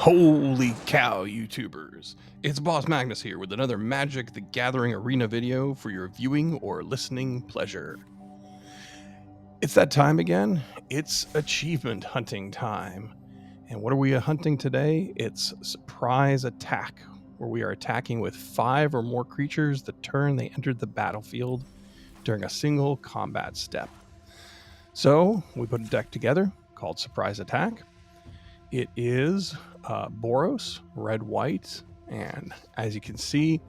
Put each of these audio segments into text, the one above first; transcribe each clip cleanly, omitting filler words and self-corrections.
Holy cow, YouTubers! It's Boss Magnus here with another Magic the Gathering Arena video for your viewing or listening pleasure. It's that time again. It's achievement hunting time. And what are we hunting today? It's Surprise Attack, where we are attacking with 5 or more creatures the turn they entered the battlefield during a single combat step. So we put a deck together called Surprise Attack. It is Boros, red-white, and as you can see,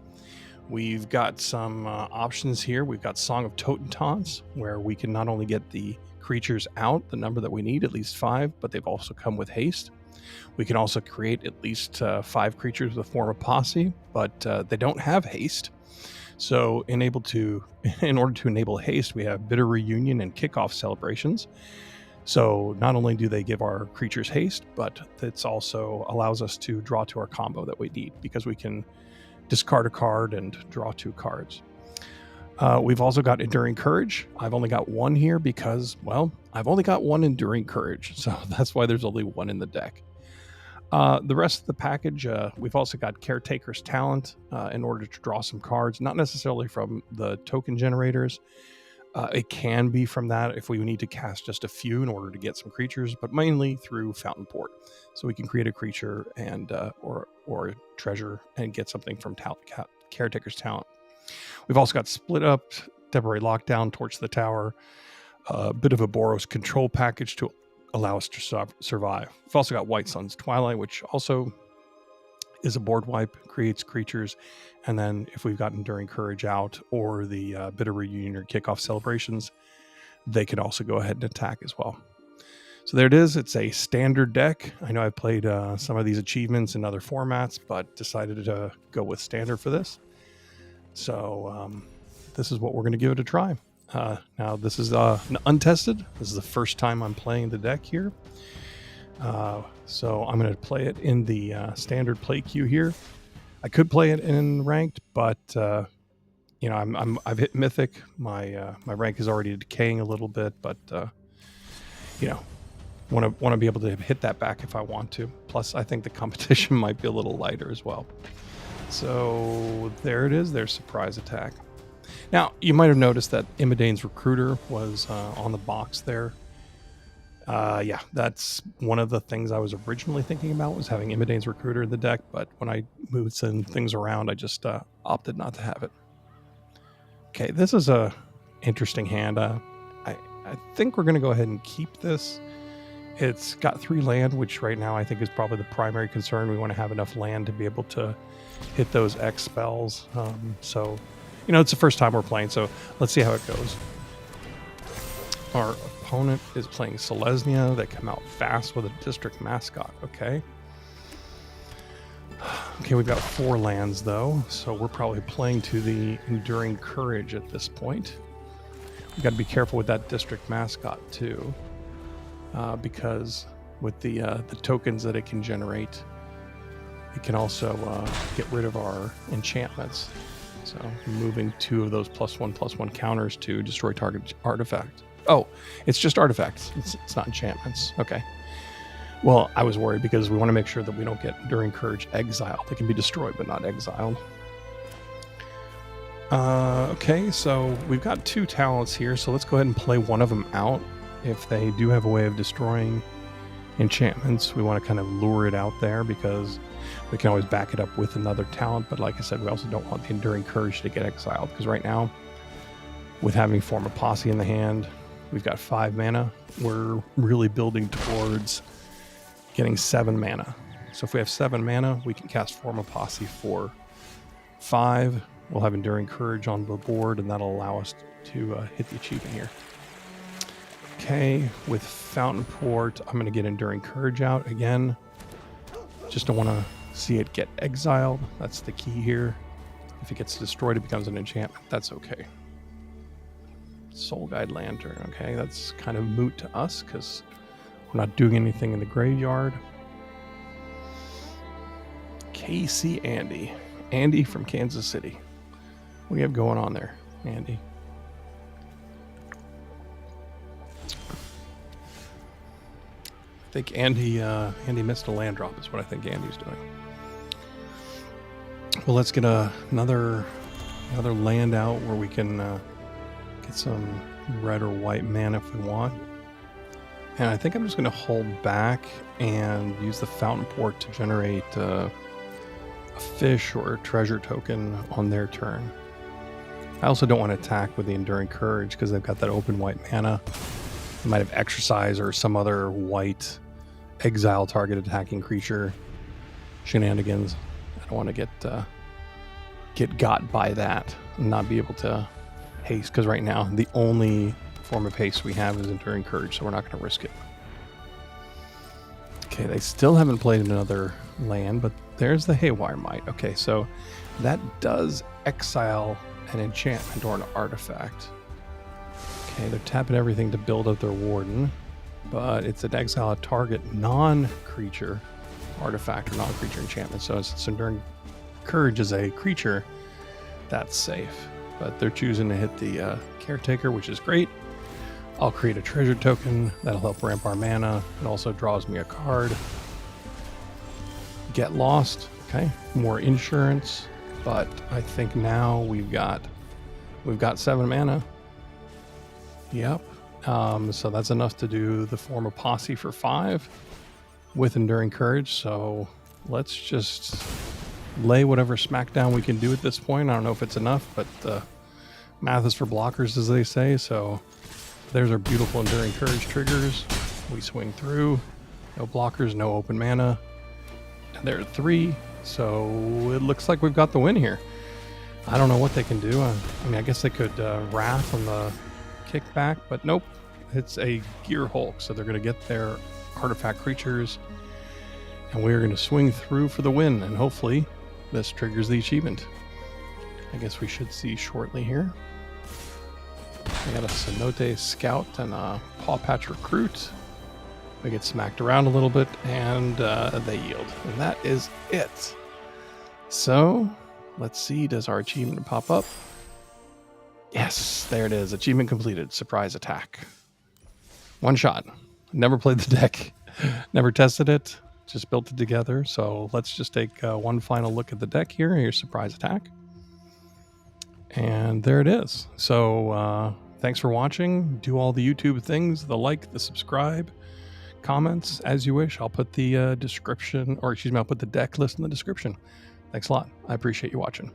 we've got some options here. We've got Song of Totentaunts, where we can not only get the creatures out, the number that we need, at least 5, but they've also come with haste. We can also create at least 5 creatures with a form of posse, but they don't have haste. So in order to enable haste, we have Bitter Reunion and Kickoff Celebrations. So not only do they give our creatures haste, but it also allows us to draw to our combo that we need, because we can discard a card and draw 2 cards. We've also got Enduring Courage. I've only got 1 here because, well, I've only got 1 Enduring Courage, so that's why there's only 1 in the deck. The rest of the package, we've also got Caretaker's Talent in order to draw some cards, not necessarily from the token generators. It can be from that if we need to cast just a few in order to get some creatures, but mainly through Fountain Port. So we can create a creature and or a treasure and get something from Caretaker's Talent. We've also got Split Up, Temporary Lockdown, Torch the Tower, a bit of a Boros control package to allow us to survive. We've also got White Sun's Twilight, which also is a board wipe, creates creatures, and then if we've got Enduring Courage out or the Bitter Reunion or Kickoff Celebrations, they can also go ahead and attack as well. So there it is. It's a standard deck. I know I've played some of these achievements in other formats, but decided to go with standard for this. So this is what we're going to give it a try. Now this is untested. This is the first time I'm playing the deck here. So I'm going to play it in the standard play queue here. I could play it in ranked, but you know, I've hit mythic. My rank is already decaying a little bit, but you know, want to be able to hit that back if I want to. Plus, I think the competition might be a little lighter as well. So there it is. There's Surprise Attack. Now you might have noticed that Imidane's Recruiter was on the box there. Yeah, that's one of the things I was originally thinking about, was having Imidane's Recruiter in the deck, but when I moved some things around, I just opted not to have it. Okay, this is a interesting hand. I think we're going to go ahead and keep this. It's got 3 land, which right now I think is probably the primary concern. We want to have enough land to be able to hit those X spells. So, you know, it's the first time we're playing, so let's see how it goes. Our opponent is playing Selesnya. They come out fast with a District Mascot. Okay, we've got 4 lands though, so we're probably playing to the Enduring Courage at this point. We've got to be careful with that District Mascot too, because with the tokens that it can generate, it can also get rid of our enchantments. So moving 2 of those +1/+1 counters to destroy target artifact. Oh, it's just artifacts. It's not enchantments. Okay. Well, I was worried because we want to make sure that we don't get Enduring Courage exiled. They can be destroyed, but not exiled. Okay, so we've got 2 talents here, so let's go ahead and play one of them out. If they do have a way of destroying enchantments, we want to kind of lure it out there, because we can always back it up with another talent. But like I said, we also don't want the Enduring Courage to get exiled, because right now, with having Form of Posse in the hand, we've got 5 mana. We're really building towards getting 7 mana. So if we have 7 mana, we can cast Form of Posse for 5. We'll have Enduring Courage on the board, and that'll allow us to hit the achievement here. Okay, with Fountain Port, I'm going to get Enduring Courage out again. Just don't want to see it get exiled. That's the key here. If it gets destroyed, it becomes an enchantment. That's okay. Soul Guide Lantern. Okay, that's kind of moot to us because we're not doing anything in the graveyard. KC Andy. Andy from Kansas City. What do you have going on there, Andy? think Andy missed a land drop is what I think Andy's doing. Well, let's get another land out where we can get some red or white mana if we want. And I think I'm just going to hold back and use the fountain port to generate a fish or a treasure token on their turn. I also don't want to attack with the Enduring Courage because they've got that open white mana. They might have Exercise or some other white exile target attacking creature shenanigans. I don't want to get got by that and not be able to haste, because right now the only form of haste we have is Enduring Courage, so we're not going to risk it. Okay, they still haven't played another land, but there's the Haywire Might. Okay, so that does exile an enchantment or an artifact. Okay, they're tapping everything to build up their Warden, but it's an exile a target non-creature artifact or non-creature enchantment. So since Enduring Courage is a creature, that's safe. But they're choosing to hit the Caretaker, which is great. I'll create a treasure token that'll help ramp our mana. It also draws me a card. Get Lost. Okay, more insurance, but I think now we've got 7 mana. Yep. So that's enough to do the form of Posse for 5 with Enduring Courage. So let's just lay whatever smackdown we can do at this point. I don't know if it's enough, but math is for blockers, as they say. So there's our beautiful Enduring Courage triggers. We swing through. No blockers, no open mana. And there are 3. So it looks like we've got the win here. I don't know what they can do. I mean, I guess they could Wrath on the kickback, but nope. It's a Gear Hulk, so they're going to get their artifact creatures, and we're going to swing through for the win, and hopefully this triggers the achievement. I guess we should see shortly here. We got a Cenote Scout and a Paw Patch Recruit. We get smacked around a little bit, and they yield. And that is it. So, let's see, does our achievement pop up? Yes, there it is. Achievement completed. Surprise attack. One shot. Never played the deck. Never tested it. Just built it together. So let's just take one final look at the deck here. Here's surprise attack. And there it is. So thanks for watching. Do all the YouTube things, the like, the subscribe, comments, as you wish. I'll put the description, or excuse me, I'll put the deck list in the description. Thanks a lot. I appreciate you watching.